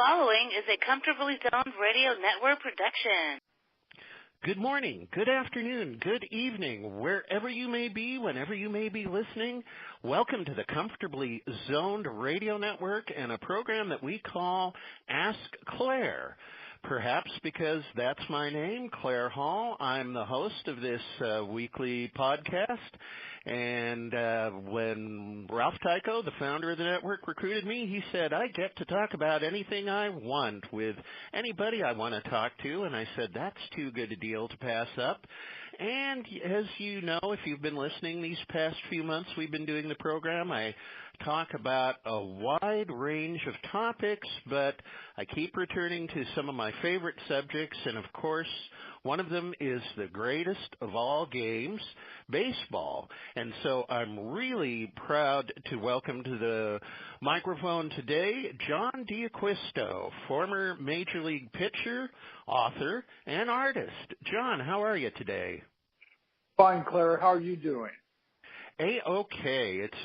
following is a Comfortably Zoned Radio Network production. Good morning, good afternoon, good evening, wherever you may be, whenever you may be listening. Welcome to the Comfortably Zoned Radio Network and a program that we call Ask Claire. Perhaps because that's my name, Claire Hall. I'm the host of this weekly podcast. And when Ralph Tycho, the founder of the network, recruited me, he said, I get to talk about anything I want with anybody I want to talk to. And I said, that's too good a deal to pass up. And as you know, if you've been listening these past few months, we've been doing the program. I talk about a wide range of topics, but I keep returning to some of my favorite subjects. And, of course, one of them is the greatest of all games, baseball. And so I'm really proud to welcome to the microphone today John D'Acquisto, former Major League pitcher, author, and artist. John, how are you today? Fine, Claire. How are you doing? A-okay. It's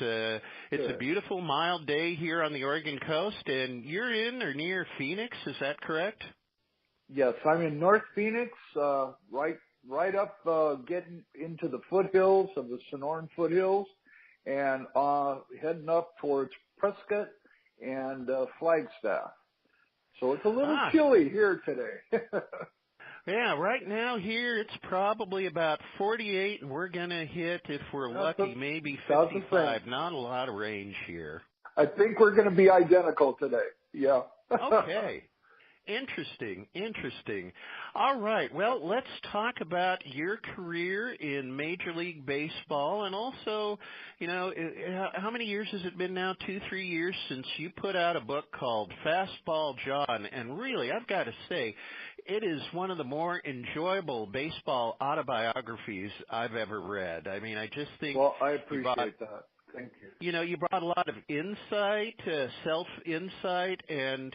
a beautiful, mild day here on the Oregon coast, and you're in or near Phoenix, is that correct? Yes, I'm in North Phoenix, right up getting into the foothills of the Sonoran foothills, and heading up towards Prescott and Flagstaff. So it's a little chilly here today. Yeah, right now here it's probably about 48, and we're going to hit, if we're lucky, maybe 55. Not a lot of range here. I think we're going to be identical today. Yeah. Okay. Interesting. All right. Well, let's talk about your career in Major League Baseball, and also, you know, how many years has it been now? 2-3 years since you put out a book called Fastball John, and really, I've got to say, it is one of the more enjoyable baseball autobiographies I've ever read. I mean, I just think... Well, I appreciate that. Thank you. You know, you brought a lot of insight, self-insight, and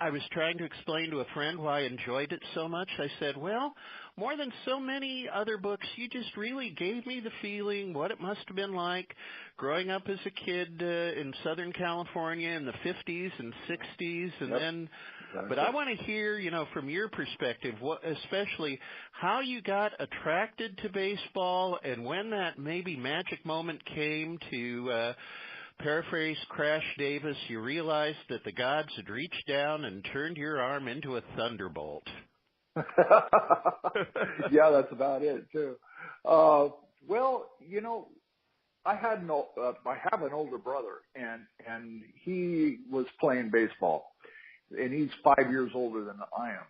I was trying to explain to a friend why I enjoyed it so much. I said, well, more than so many other books, you just really gave me the feeling what it must have been like growing up as a kid in Southern California in the 50s and 60s. And then, but I want to hear, you know, from your perspective, especially how you got attracted to baseball and when that maybe magic moment came to paraphrase Crash Davis, you realized that the gods had reached down and turned your arm into a thunderbolt. Yeah, that's about it, too. Well, you know, I have an older brother, and he was playing baseball, and he's 5 years older than I am.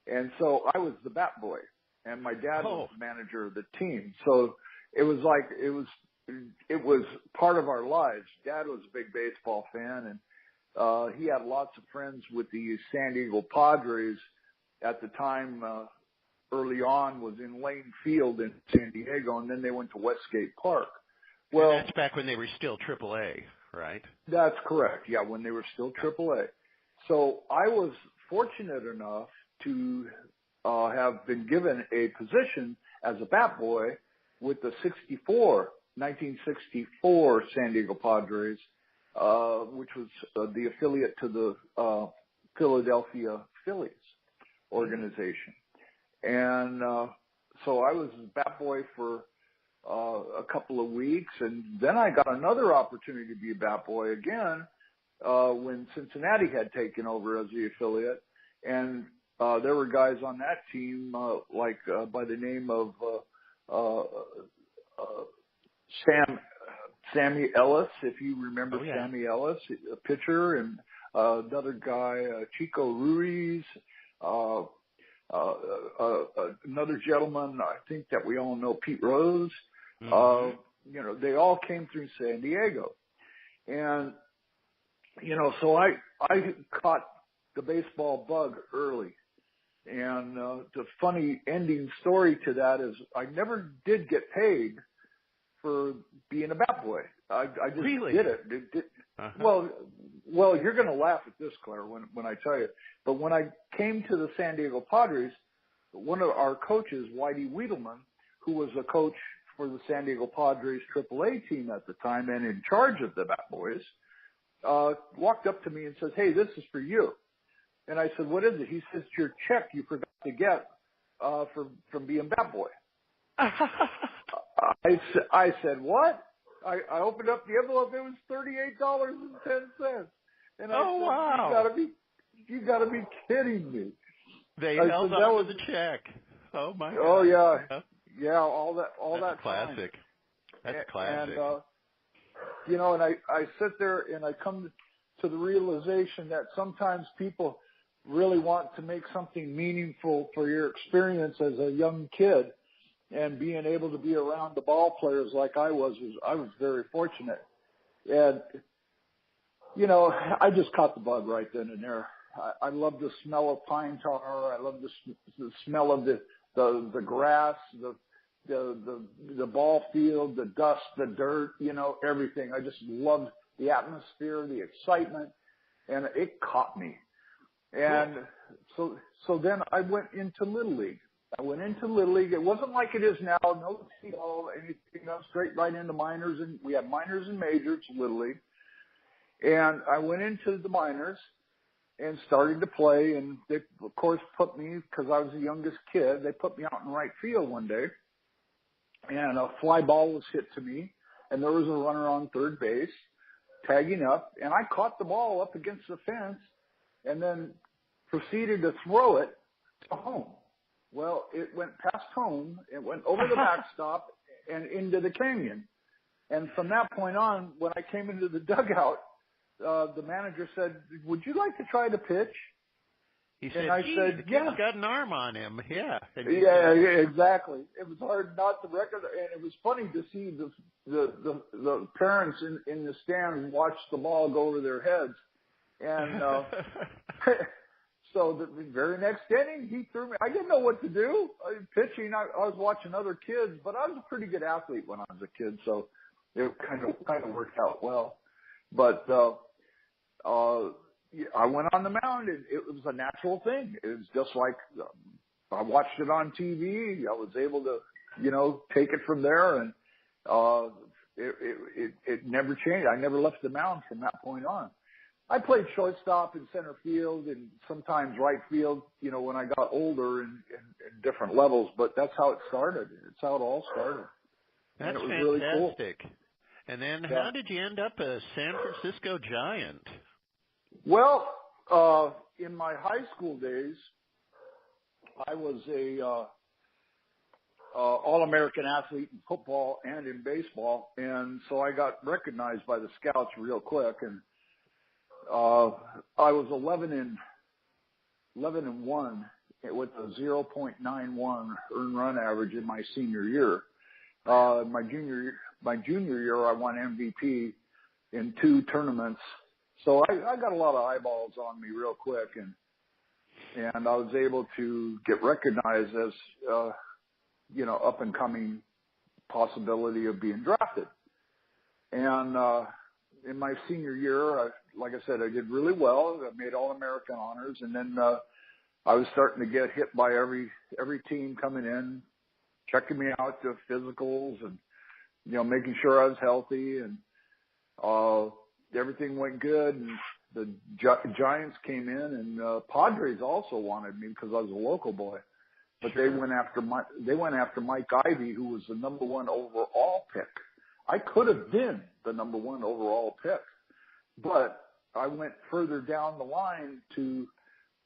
And so I was the bat boy, and my dad was the manager of the team. So it was part of our lives. Dad was a big baseball fan, and he had lots of friends with the San Diego Padres at the time. Early on was in Lane Field in San Diego, and then they went to Westgate Park. Well, and that's back when they were still AAA, right? That's correct. Yeah, when they were still AAA. So I was fortunate enough to have been given a position as a bat boy with the 1964 San Diego Padres, which was the affiliate to the Philadelphia Phillies organization. And so I was a bat boy for a couple of weeks, and then I got another opportunity to be a bat boy again when Cincinnati had taken over as the affiliate. And there were guys on that team by the name of Sammy Ellis, if you remember. Sammy Ellis, a pitcher, and another guy, Chico Ruiz, another gentleman, I think that we all know, Pete Rose. Mm-hmm. You know, they all came through San Diego. And, you know, so I caught the baseball bug early. And the funny ending story to that is I never did get paid for being a bat boy. I just did it. Uh-huh. Well, you're going to laugh at this, Claire, when I tell you. But when I came to the San Diego Padres, one of our coaches, Whitey Wiedelman, who was a coach for the San Diego Padres AAA team at the time and in charge of the bat boys, walked up to me and says, "Hey, this is for you." And I said, what is it? He says, it's your check you forgot to get from being Bat Boy. I said, what? I opened up the envelope. It was $38.10. And I said, wow. You gotta be kidding me. They held on to the check. Oh my God. Oh yeah. Yeah, all that classic. Time. That's classic. And you know, and I sit there and I come to the realization that sometimes people really want to make something meaningful for your experience as a young kid, and being able to be around the ball players like I was very fortunate. And you know, I just caught the bug right then and there. I love the smell of pine tar. I love the smell of the grass, the ball field, the dust, the dirt, you know, everything. I just loved the atmosphere, the excitement, and it caught me. And so then I went into Little League. It wasn't like it is now, no T-ball, anything else, straight right into minors, and we have minors and majors, Little League. And I went into the minors and started to play, and they, of course, put me, because I was the youngest kid, they put me out in right field one day, and a fly ball was hit to me, and there was a runner on third base tagging up, and I caught the ball up against the fence and then proceeded to throw it to home. Well, it went past home, it went over the backstop and into the canyon. And from that point on, when I came into the dugout, the manager said, would you like to try to pitch? He said, I said, the kid's got an arm on him. Yeah. Yeah, exactly. It was hard not to recognize, and it was funny to see the parents in the stands watch the ball go over their heads. And so the very next inning, he threw me. I didn't know what to do. Pitching, I was watching other kids, but I was a pretty good athlete when I was a kid, so it kind of worked out well. But I went on the mound, and it was a natural thing. It was just like I watched it on TV. I was able to, you know, take it from there, and it never changed. I never left the mound from that point on. I played shortstop and center field and sometimes right field, you know, when I got older in different levels, but that's how it started. It's how it all started. That's and it was fantastic. Really cool. And then how did you end up a San Francisco Giant? Well, in my high school days, I was a All-American athlete in football and in baseball, and so I got recognized by the scouts real quick, and I was 11 and 1 with a 0.91 earned run average in my senior year. My junior year, I won MVP in 2 tournaments. So I got a lot of eyeballs on me real quick, and I was able to get recognized as, you know, up and coming possibility of being drafted. And, in my senior year, like I said, I did really well. I made All-American honors, and then I was starting to get hit by every team coming in, checking me out to physicals, and you know, making sure I was healthy, and everything went good. And the Giants came in, and Padres also wanted me because I was a local boy, but Sure. they went after Mike Ivey, who was the number 1 overall pick. I could have been the number 1 overall pick, but I went further down the line to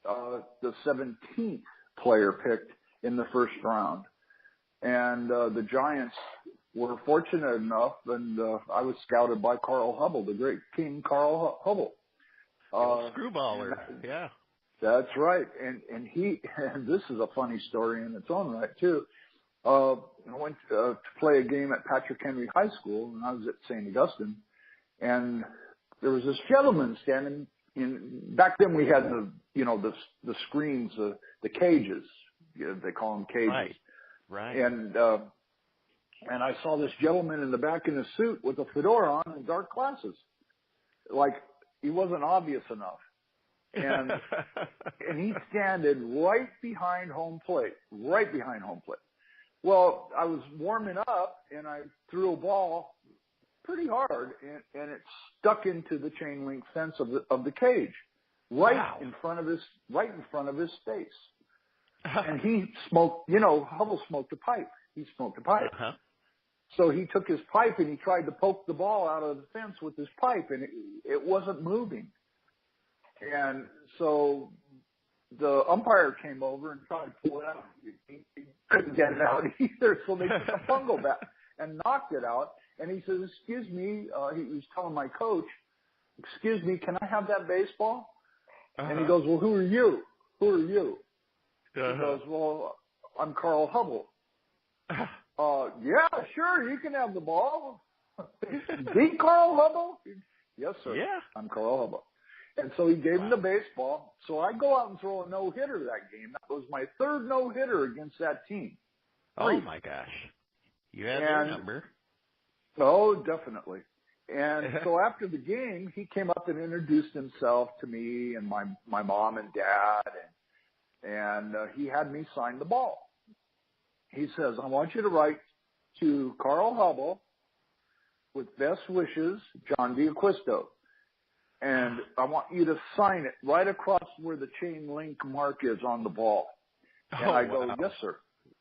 the 17th player picked in the first round. And the Giants were fortunate enough, and I was scouted by Carl Hubble, the great King Carl Hubble. Screwballer, yeah. That's right. And he, and this is a funny story in its own right, too. I went to play a game at Patrick Henry High School, and I was at St. Augustine, and there was this gentleman standing in. Back then, we had the screens, the cages. You know, they call them cages. Right. And I saw this gentleman in the back in a suit with a fedora on and dark glasses, like he wasn't obvious enough. And and he standing right behind home plate. Well, I was warming up, and I threw a ball pretty hard, and it stuck into the chain link fence of the cage. right in front of his face. And he smoked, Hubble smoked a pipe. He smoked a pipe. Uh-huh. So he took his pipe and he tried to poke the ball out of the fence with his pipe, and it wasn't moving. And so the umpire came over and tried to pull it out. He couldn't get it out either, so they took a fungal bat and knocked it out. And he says, "Excuse me," he was telling my coach, "Excuse me, can I have that baseball?" Uh-huh. And he goes, "Well, who are you? Who are you?" Uh-huh. He goes, "Well, I'm Carl Hubble." Yeah, sure, you can have the ball. The Carl Hubble? Yes, sir. Yeah. I'm Carl Hubble. And so he gave him the baseball. So I go out and throw a no-hitter that game. That was my third no-hitter against that team. Oh, my gosh. You had their number. Oh, definitely. And so after the game, he came up and introduced himself to me and my mom and dad, and he had me sign the ball. He says, "I want you to write to Carl Hubble with best wishes, John D'Acquisto. And I want you to sign it right across where the chain link mark is on the ball." And I go, "Yes, sir.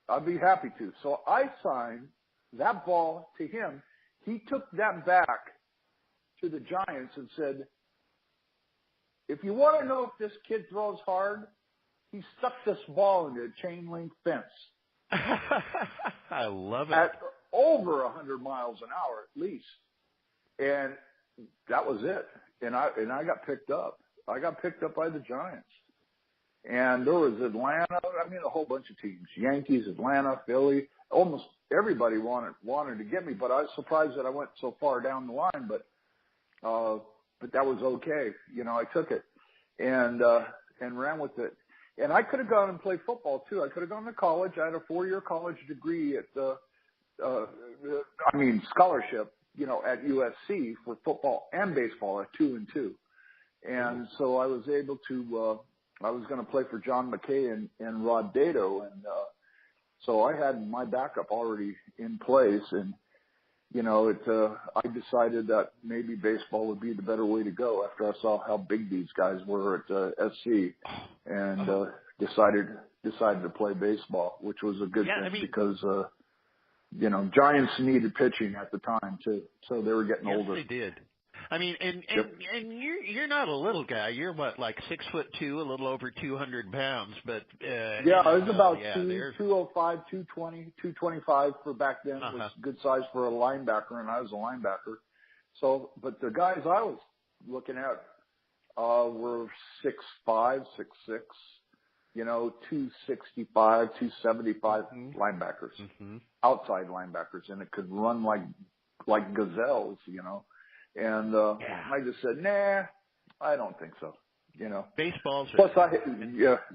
I'd be happy to." So I signed that ball to him. He took that back to the Giants and said, "If you want to know if this kid throws hard, he stuck this ball into a chain link fence." I love it. At over 100 miles an hour at least. And that was it. And I got picked up. I got picked up by the Giants. And there was Atlanta, a whole bunch of teams. Yankees, Atlanta, Philly. Almost everybody wanted to get me, but I was surprised that I went so far down the line, but that was okay. I took it and ran with it. And I could have gone and played football too. I could have gone to college. I had a 4-year college degree at scholarship, at USC for football and baseball at 2 and 2. And so I was able to, I was going to play for John McKay and Rod Dato. And, so I had my backup already in place, and, I decided that maybe baseball would be the better way to go after I saw how big these guys were at SC, and decided to play baseball, which was a good thing because Giants needed pitching at the time too, so they were getting older. Yes, they did. And you're not a little guy. You're what, like 6'2", a little over 200 pounds, but I was about 205, 220, 225 for back then. It was good size for a linebacker, and I was a linebacker. So, but the guys I was looking at were 6'5", 6'6", 265, 275 linebackers, outside linebackers, and it could run like gazelles, And I just said, nah, I don't think so. Baseball's Plus,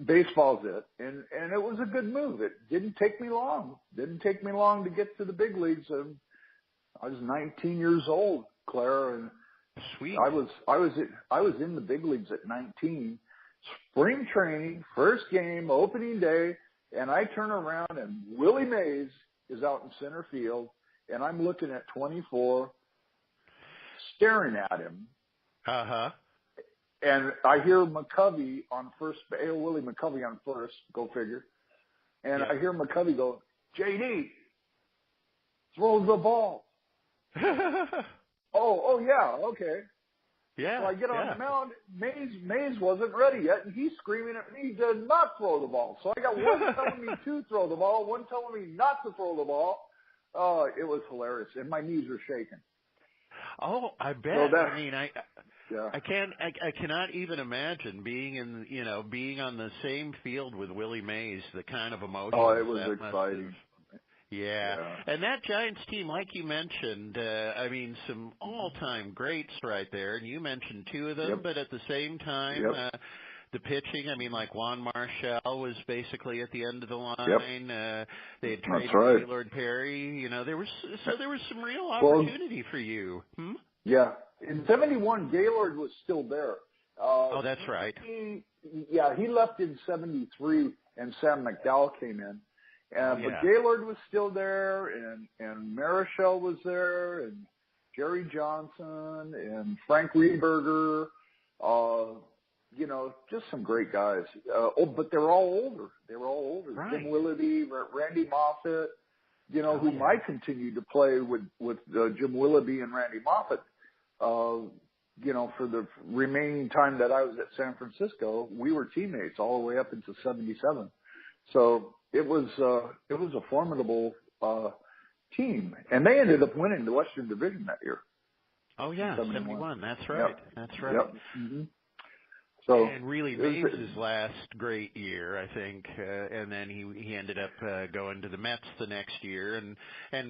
baseball's it, and it was a good move. It didn't take me long. To get to the big leagues. I was 19 years old, Claire, and sweet. I was in the big leagues at 19. Spring training, first game, opening day, and I turn around and Willie Mays is out in center field, and I'm looking at 24. Staring at him. And I hear McCovey on first, Willie McCovey on first, go figure. And I hear McCovey go, "JD, throw the ball." Oh yeah, okay. Yeah. So I get on the mound. Mays wasn't ready yet, and he's screaming at me to not throw the ball. So I got one telling me to throw the ball, one telling me not to throw the ball. It was hilarious, and my knees were shaking. Oh, I bet. So I cannot even imagine being on the same field with Willie Mays, the kind of emotion. Oh, it was exciting. Yeah. And that Giants team, like you mentioned, some all-time greats right there. And you mentioned two of them, but at the same time, the pitching, like Juan Marshall was basically at the end of the line. They had traded Gaylord Perry. There was some real opportunity for you. Yeah. In 71, Gaylord was still there. That's right. He left in 73, and Sam McDowell came in. But Gaylord was still there, and Marichal was there, and Jerry Johnson, and Frank Rieberger, just some great guys. But they're all older. They were all older. Right. Jim Willoughby, Randy Moffett, who yeah. I continued to play with Jim Willoughby and Randy Moffett, for the remaining time that I was at San Francisco. We were teammates all the way up into '77. So it was a formidable team, and they ended up winning the Western Division that year. Oh yeah, 71. That's right. Yep. That's right. Yep. Mm-hmm. So and really made his last great year, I think, and then he ended up going to the Mets the next year, and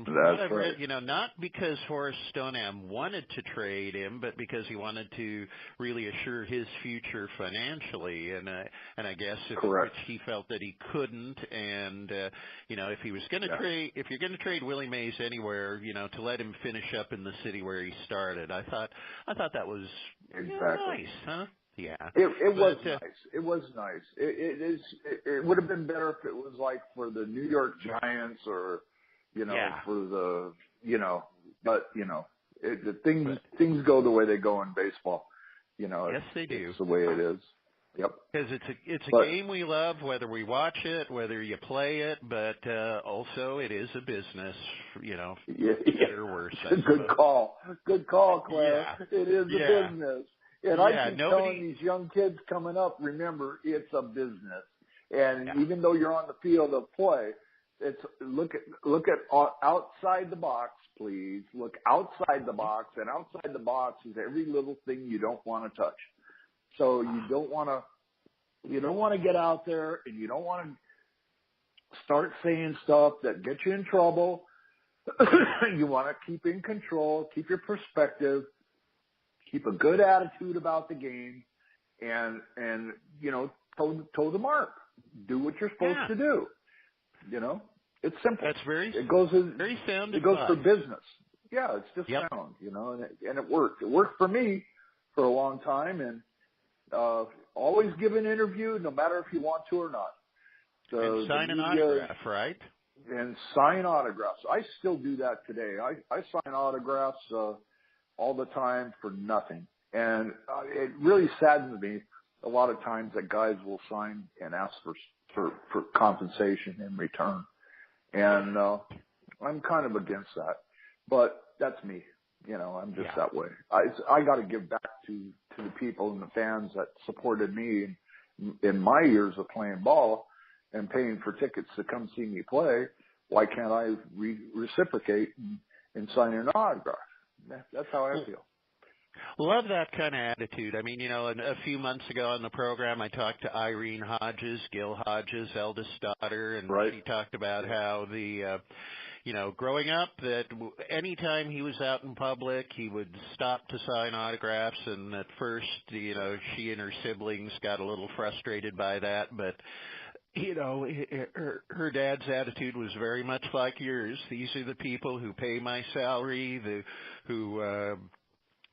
from what I've read, not because Horace Stoneham wanted to trade him, but because he wanted to really assure his future financially, and I guess which he felt that he couldn't, and if he was going to trade, if you're going to trade Willie Mays anywhere, to let him finish up in the city where he started, I thought that was nice, huh? Yeah, it was nice. It was nice. It would have been better if it was like for the New York Giants or, for the, but things go the way they go in baseball. Yes, they do. It's the way it is. Yep. Because it's a game we love, whether we watch it, whether you play it, but also it is a business, better or worse. Good call, Claire. Yeah. It is a business. And I keep telling these young kids coming up, remember, it's a business. And even though you're on the field of play, it's look at outside the box, please. Look outside the box, and outside the box is every little thing you don't want to touch. So you don't want to get out there, and you don't want to start saying stuff that gets you in trouble. You want to keep in control, keep your perspective. Keep a good attitude about the game, and toe the mark. Do what you're supposed to do. It's simple. That's very sound. It goes for business. Yeah, it's just sound. And it worked. It worked for me for a long time, and always give an interview, no matter if you want to or not. And sign an autograph, right? And sign autographs. I still do that today. I sign autographs. All the time for nothing. And it really saddens me a lot of times that guys will sign and ask for compensation in return. And I'm kind of against that. But that's me. I'm just that way. I got to give back to the people and the fans that supported me in my years of playing ball and paying for tickets to come see me play. Why can't I reciprocate and sign an autograph? That's how I feel. Love that kind of attitude. I mean, a few months ago on the program, I talked to Irene Hodges, Gil Hodges' eldest daughter, and she talked about how growing up, that anytime he was out in public, he would stop to sign autographs, and at first, she and her siblings got a little frustrated by that, but her dad's attitude was very much like yours. These are the people who pay my salary, who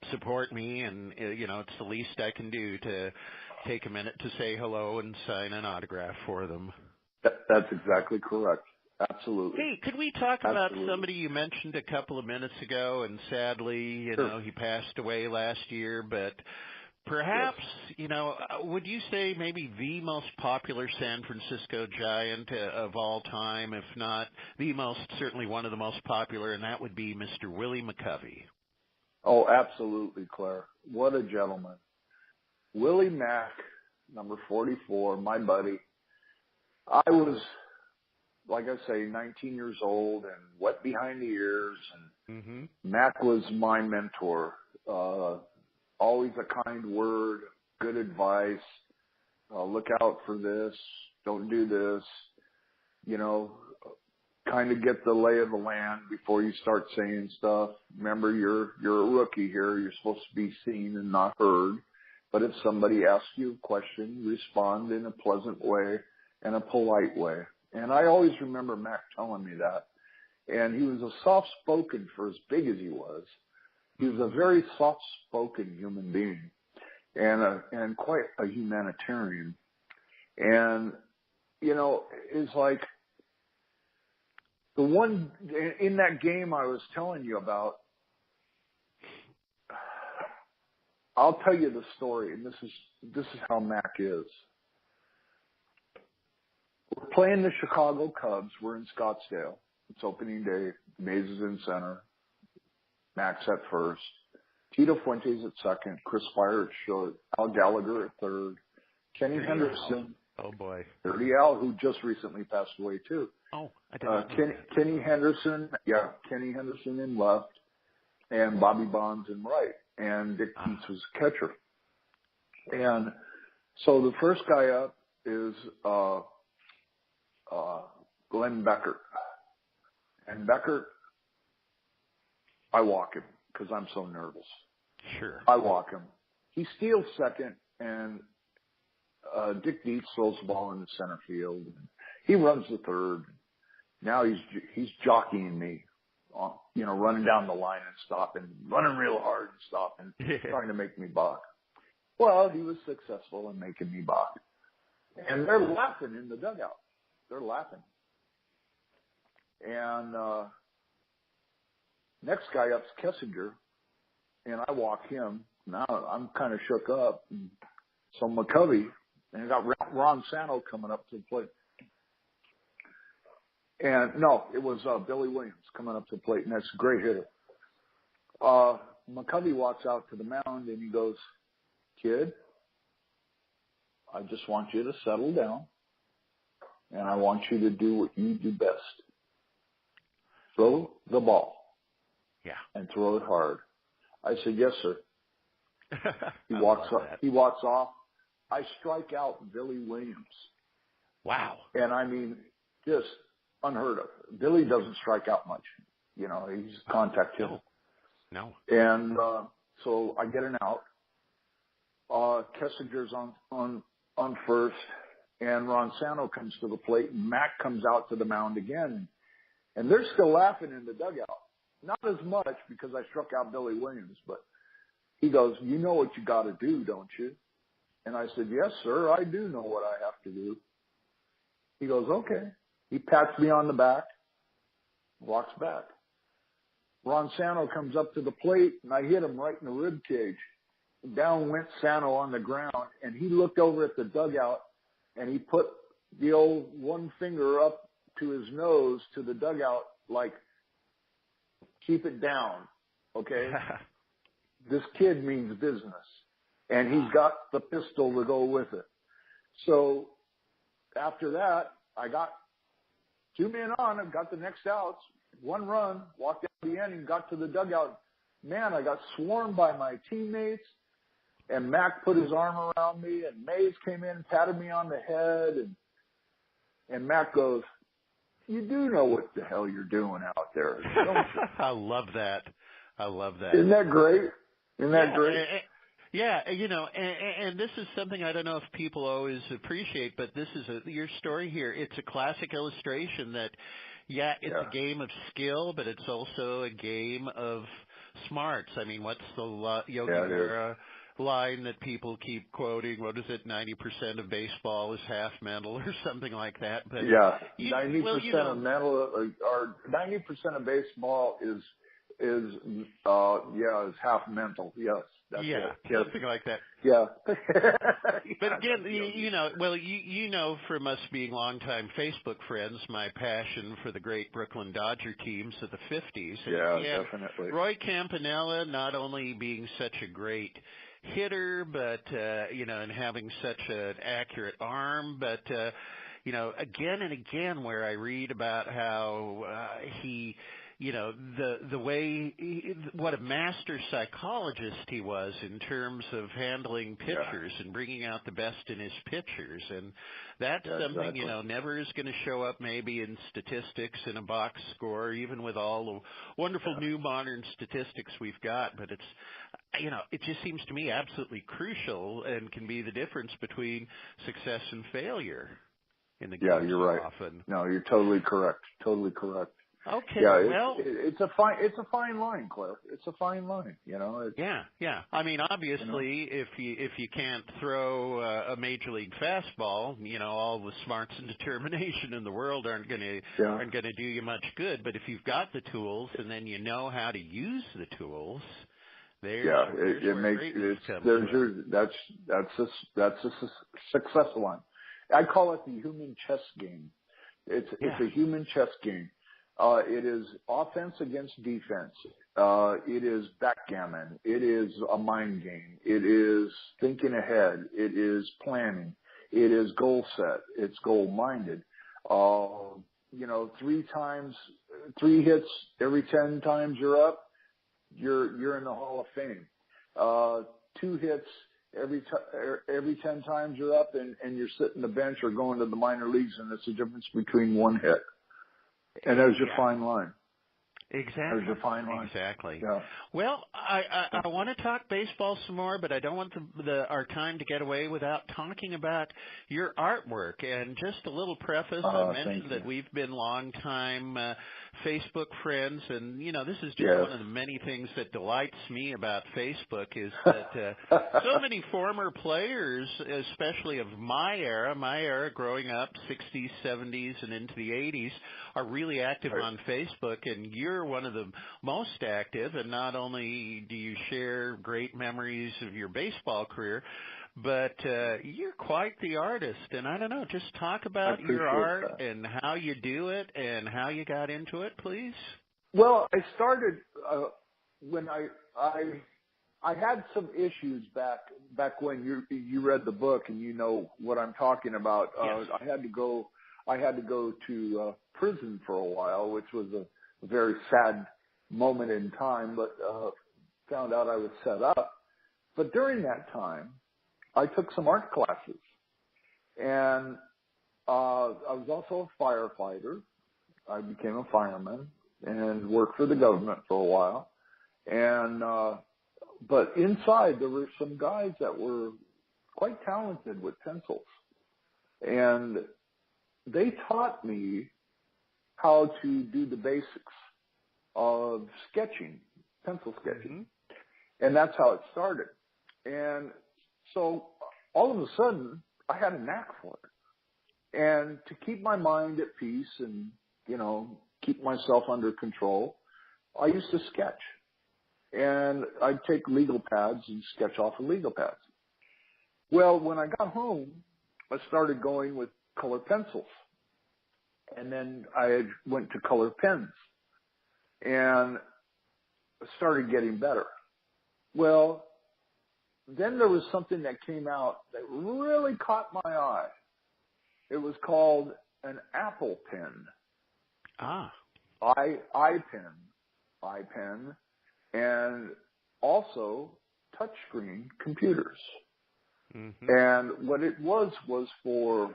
support me, and it's the least I can do to take a minute to say hello and sign an autograph for them. That's exactly correct. Absolutely. Hey, could we talk about somebody you mentioned a couple of minutes ago, and sadly, he passed away last year, but perhaps, would you say maybe the most popular San Francisco Giant of all time, if not the most, certainly one of the most popular, and that would be Mr. Willie McCovey? Oh, absolutely, Claire. What a gentleman. Willie Mack, number 44, my buddy. I was, like I say, 19 years old and wet behind the ears, and Mack was my mentor. Always a kind word, good advice. Look out for this. Don't do this. Kind of get the lay of the land before you start saying stuff. Remember, you're a rookie here. You're supposed to be seen and not heard. But if somebody asks you a question, respond in a pleasant way and a polite way. And I always remember Mac telling me that. And he was a soft-spoken for as big as he was. He was a very soft-spoken human being and quite a humanitarian. And, it's like the one in that game I was telling you about, I'll tell you the story, and this is how Mac is. We're playing the Chicago Cubs. We're in Scottsdale. It's opening day. Mays is in center. Mac's at first. Tito Fuentes at second. Chris Fire at short. Al Gallagher at third. Kenny Henderson. Oh, boy. 30 Al, who just recently passed away, too. Oh, I didn't know that. Kenny Henderson in left, and Bobby Bonds in right, and Dick Dietz was catcher. And so the first guy up is Glenn Beckert. And Beckert, I walk him because I'm so nervous. Sure. I walk him. He steals second, and Dick Dietz throws the ball in the center field. He runs the third. Now he's jockeying me, running down the line and stopping, running real hard and stopping, trying to make me balk. Well, he was successful in making me balk. And they're laughing in the dugout. They're laughing. And next guy up's Kessinger, and I walk him. Now I'm kind of shook up. And so McCovey, and I got Ron Santo coming up to the plate. And no, it was Billy Williams coming up to the plate, and that's a great hitter. McCovey walks out to the mound, and he goes, "Kid, I just want you to settle down, and I want you to do what you do best. Throw the ball. Yeah. And throw it hard." I said, "Yes, sir." He walks off. I strike out Billy Williams. Wow. And I mean, just unheard of. Billy doesn't strike out much. He's a contact hitter. No. And so I get an out. Kessinger's on first, and Ron Santo comes to the plate, and Mac comes out to the mound again. And they're still laughing in the dugout. Not as much because I struck out Billy Williams, but he goes, "You know what you got to do, don't you?" And I said, "Yes, sir, I do know what I have to do." He goes, "Okay." He pats me on the back, walks back. Ron Santo comes up to the plate, and I hit him right in the rib cage. Down went Santo on the ground, and he looked over at the dugout, and he put the old one finger up to his nose to the dugout, like, "Keep it down, okay?" This kid means business, and he's got the pistol to go with it. So after that, I got 2 men on. I got the next outs, 1 run, walked out the inning, got to the dugout. Man, I got swarmed by my teammates, and Mac put his arm around me, and Mays came in and patted me on the head, and Mac goes, "You do know what the hell you're doing out there, don't you?" I love that. Isn't that great? Isn't that great? Yeah, and this is something I don't know if people always appreciate, but this is your story here. It's a classic illustration that, it's a game of skill, but it's also a game of smarts. I mean, what's the Yogi Berra line that people keep quoting? What is it? 90% of baseball is half mental, or something like that. But 90% of mental, or 90% of baseball is half mental. Yes. That's it. Something like that. Yeah. But again, you know from us being longtime Facebook friends, my passion for the great Brooklyn Dodger teams of the 50s. Yeah, definitely. Roy Campanella, not only being such a great hitter, but, and having such an accurate arm, but, again and again where I read about how he the way what a master psychologist he was in terms of handling pitchers and bringing out the best in his pitchers. And that's something, never is going to show up maybe in statistics in a box score, even with all the wonderful new modern statistics we've got. But it's, it just seems to me absolutely crucial and can be the difference between success and failure in the game. Yeah, you're right. Often. No, you're totally correct. Totally correct. Okay. Yeah, it's a fine line, Cliff. It's a fine line, Yeah. I mean, obviously, if you can't throw a major league fastball, all the smarts and determination in the world aren't going to do you much good. But if you've got the tools and then you know how to use the tools, There's where greatness comes from. That's a success line. I call it the human chess game. It's a human chess game. It is offense against defense. It is backgammon. It is a mind game. It is thinking ahead. It is planning. It is goal set. It's goal minded. 3 hits every 10 times you're up, you're in the Hall of Fame. 2 hits every 10 times you're up, and you're sitting the bench or going to the minor leagues, and it's the difference between 1 hit. And there's your fine line. Exactly. There's your fine line. Exactly. Yeah. Well, I want to talk baseball some more, but I don't want our time to get away without talking about your artwork. And just a little preface, I mentioned that we've been long-time Facebook friends, and, this is just one of the many things that delights me about Facebook is that so many former players, especially of my era growing up, 60s, 70s, and into the 80s, are really active on Facebook, and you're one of the most active, and not only do you share great memories of your baseball career, but you're quite the artist. And I don't know, just talk about your art and how you do it and how you got into it, please. Well, I started when I had some issues back when you read the book and you know what I'm talking about. Yes. I had to go to prison for a while, which was a very sad moment in time, but found out I was set up. But during that time, I took some art classes, and I was also a firefighter. I became a fireman and worked for the government for a while. And but inside there were some guys that were quite talented with pencils, and they taught me how to do the basics of sketching, pencil sketching. And that's how it started. And so all of a sudden, I had a knack for it. And to keep my mind at peace and, keep myself under control, I used to sketch. And I'd take legal pads and sketch off of legal pads. Well, when I got home, I started going with color pencils. And then I went to color pens and started getting better. Well, then there was something that came out that really caught my eye. It was called an Apple pen. iPen, and also touchscreen computers. And what it was for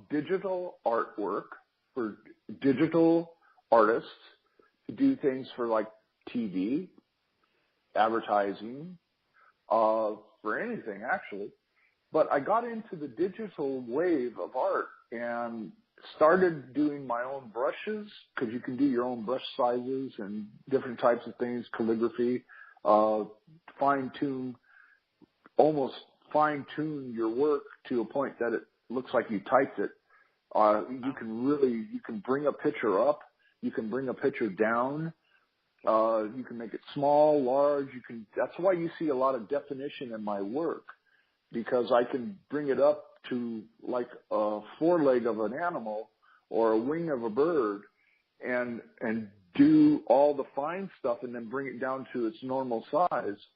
digital artwork, for digital artists to do things for like TV, advertising, for anything actually. But I got into the digital wave of art and started doing my own brushes, because you can do your own brush sizes and different types of things, calligraphy, fine-tune your work to a point that it looks like you typed it. You can bring a picture up, you can bring a picture down, you can make it small, large, that's why you see a lot of definition in my work, because I can bring it up to like a foreleg of an animal or a wing of a bird and do all the fine stuff and then bring it down to its normal size.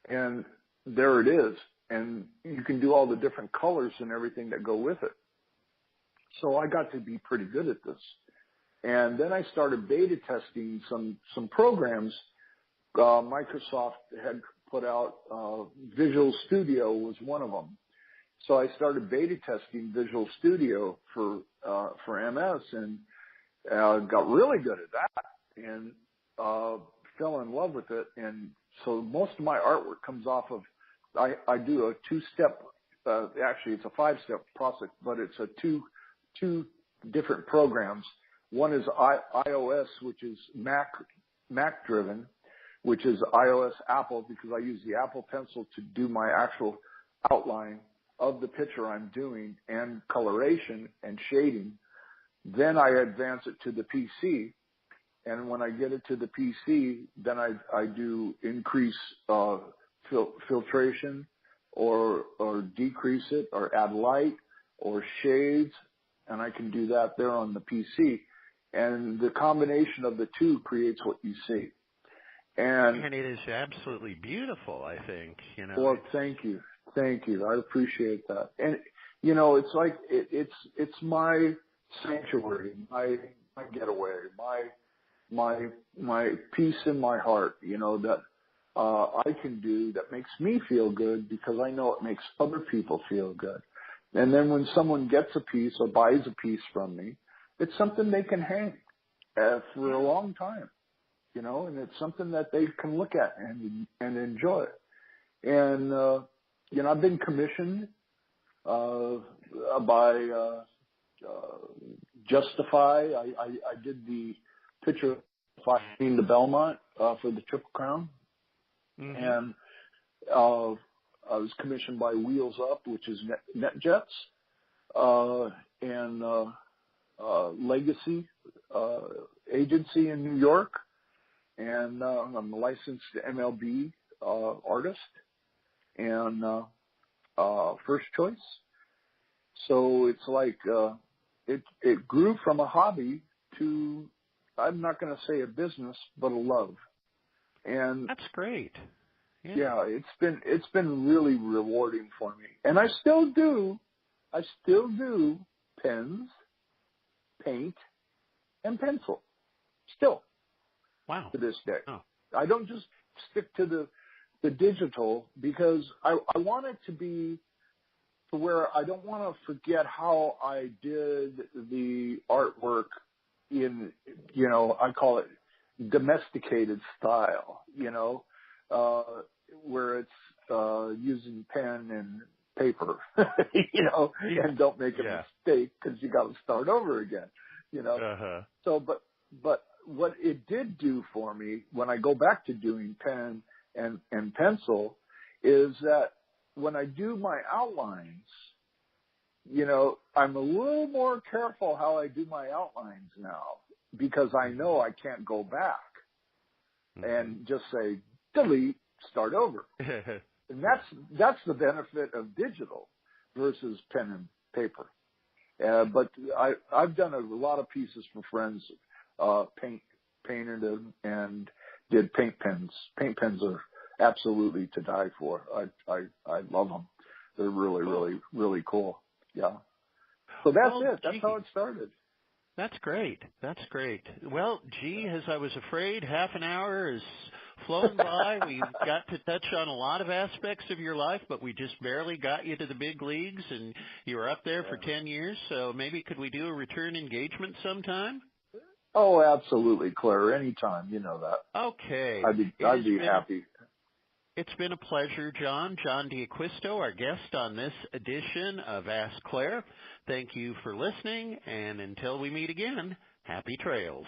And there it is. And you can do all the different colors and everything that go with it. So I got to be pretty good at this. And then I started beta testing some programs. Microsoft had put out Visual Studio was one of them. So I started beta testing Visual Studio for MS and got really good at that and fell in love with it. And so most of my artwork comes off of, I do a 2-step, actually it's a 5-step process, but it's a two different programs. One is iOS, which is Mac driven, which is iOS Apple, because I use the Apple Pencil to do my actual outline of the picture I'm doing and coloration and shading. Then I advance it to the PC, And when I get it to the PC, then I do increase filtration or decrease it or add light or shades, and I can do that there on the PC. And the combination of the two creates what you see. And it is absolutely beautiful, I think. Well, thank you. I appreciate that. And it's like it's my sanctuary, my getaway, my peace in my heart. That I can do that makes me feel good because I know it makes other people feel good. And then when someone gets a piece or buys a piece from me, it's something they can hang for a long time. And it's something that they can look at and enjoy. And, I've been commissioned by Justify. I did the picture of the Belmont for the Triple Crown. Mm-hmm. And I was commissioned by Wheels Up, which is NetJets, and Legacy Agency in New York. And I'm a licensed MLB artist and First Choice. So it's like it grew from a hobby to, I'm not going to say a business, but a love. And that's great. Yeah, it's been really rewarding for me. And I still do pens, paint, and pencil. Still. Wow. To this day. Oh. I don't just stick to the digital because I want it to be to where I don't want to forget how I did the artwork in, I call it domesticated style, where it's using pen and paper, and don't make a mistake because you got to start over again, Uh-huh. So, but what it did do for me when I go back to doing pen and pencil is that when I do my outlines, I'm a little more careful how I do my outlines now because I know I can't go back and just say, delete, start over. And that's the benefit of digital versus pen and paper. But I've done a lot of pieces for friends, painted them and did paint pens. Paint pens are absolutely to die for. I love them. They're really, really, really cool. Yeah. So that's it. That's how it started. That's great. Well, as I was afraid, half an hour has flown by. We've got to touch on a lot of aspects of your life, but we just barely got you to the big leagues, and you were up there for 10 years. So maybe could we do a return engagement sometime? Oh, absolutely, Claire. Anytime. You know that. Okay. I'd be happy. It's been a pleasure, John. John D'Acquisto, our guest on this edition of Ask Claire. Thank you for listening, and until we meet again, happy trails.